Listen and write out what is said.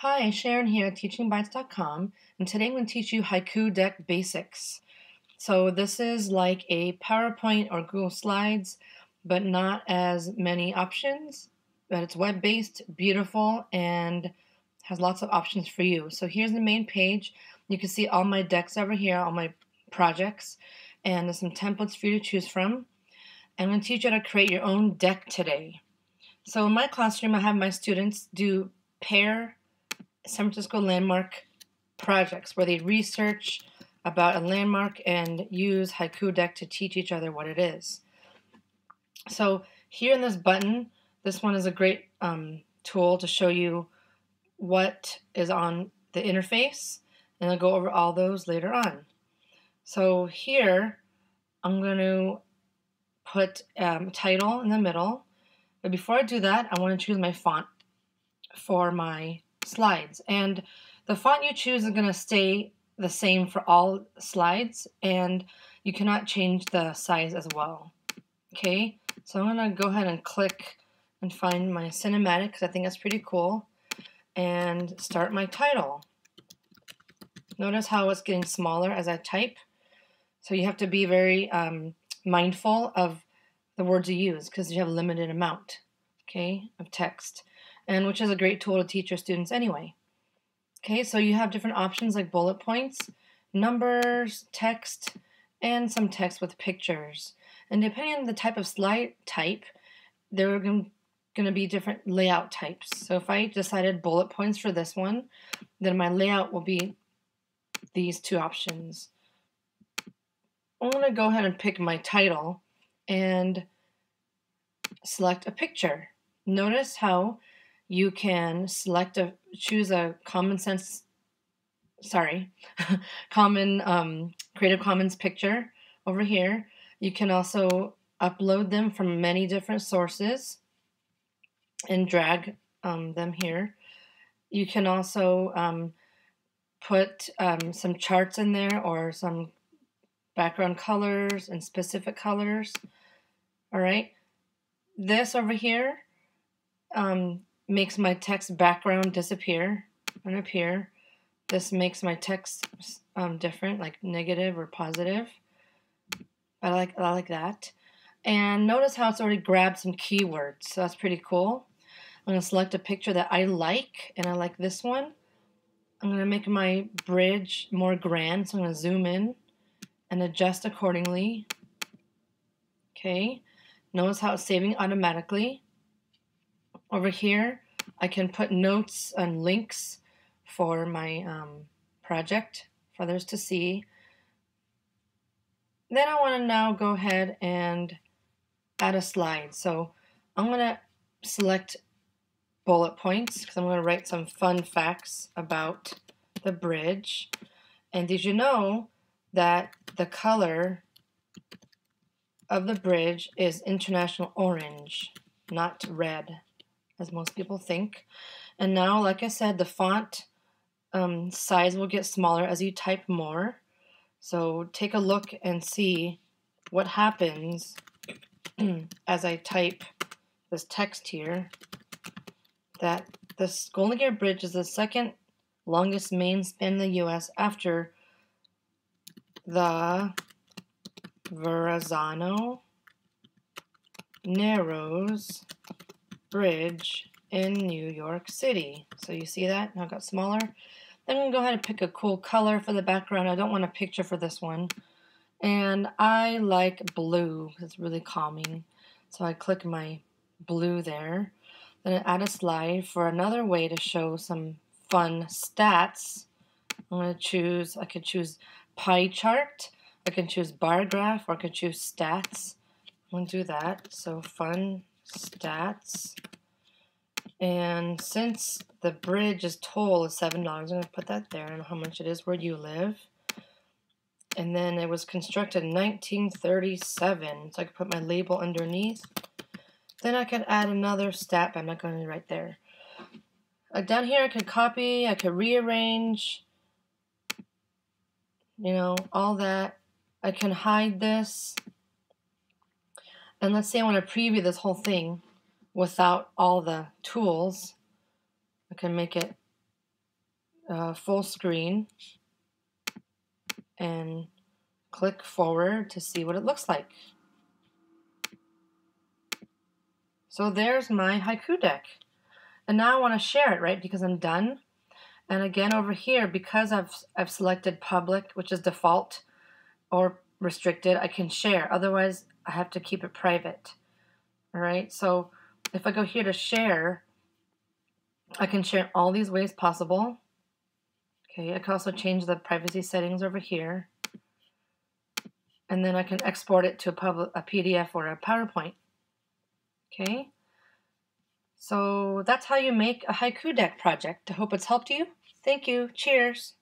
Hi, Sharon here at teachingbytes.com, and today I'm going to teach you Haiku Deck Basics. So this is like a PowerPoint or Google Slides, but not as many options, but it's web-based, beautiful, and has lots of options for you. So here's the main page. You can see all my decks over here, all my projects, and there's some templates for you to choose from. I'm going to teach you how to create your own deck today. So in my classroom, I have my students do pair San Francisco landmark projects where they research about a landmark and use Haiku Deck to teach each other what it is. So here in this button, this one is a great tool to show you what is on the interface, and I'll go over all those later on. So here I'm going to put title in the middle, but before I do that, I want to choose my font for my slides, and the font you choose is going to stay the same for all slides, and you cannot change the size as well. Okay, so I'm going to go ahead and click and find my cinematic because I think that's pretty cool, and start my title. Notice how it's getting smaller as I type, so you have to be very mindful of the words you use because you have a limited amount, okay, of text, and which is a great tool to teach your students anyway. Okay, so you have different options like bullet points, numbers, text, and some text with pictures. And depending on the type of slide type, there are going to be different layout types. So if I decided bullet points for this one, then my layout will be these two options. I'm going to go ahead and pick my title and select a picture. Notice how you can choose a common Creative Commons picture over here. You can also upload them from many different sources and drag them here. You can also put some charts in there or some background colors and specific colors. All right, this over here makes my text background disappear and appear. This makes my text different, like negative or positive. I like that. And notice how it's already grabbed some keywords, so that's pretty cool. I'm going to select a picture that I like, and I like this one. I'm going to make my bridge more grand, so I'm going to zoom in and adjust accordingly. Okay, notice how it's saving automatically. Over here, I can put notes and links for my project for others to see. Then I want to now go ahead and add a slide. So I'm going to select bullet points because I'm going to write some fun facts about the bridge. And did you know that the color of the bridge is international orange, not red, as most people think? And now, like I said, the font size will get smaller as you type more. So take a look and see what happens as I type this text here, that this Golden Gate Bridge is the second longest main span in the U.S. after the Verrazano Narrows Bridge in New York City. So you see that? Now it got smaller. Then I'm going to go ahead and pick a cool color for the background. I don't want a picture for this one. And I like blue. It's really calming. So I click my blue there. Then I add a slide for another way to show some fun stats. I'm going to choose, I could choose pie chart, I can choose bar graph, or I could choose stats. I'm going to do that. So fun stats. And since the bridge's toll is $7, I'm going to put that there. I don't know how much it is where you live. And then it was constructed in 1937, so I could put my label underneath. Then I could add another stat, but I'm not going to write there. Down here I could copy, I could rearrange, you know, all that. I can hide this. And let's say I want to preview this whole thing without all the tools. I can make it full screen and click forward to see what it looks like. So there's my haiku deck. And now I want to share it, right? Because I'm done. And again over here, because I've selected public, which is default, or restricted, I can share. Otherwise, I have to keep it private. All right, so if I go here to share, I can share all these ways possible. Okay, I can also change the privacy settings over here. And then I can export it to a PDF or a PowerPoint. Okay, so that's how you make a haiku deck project. I hope it's helped you. Thank you. Cheers.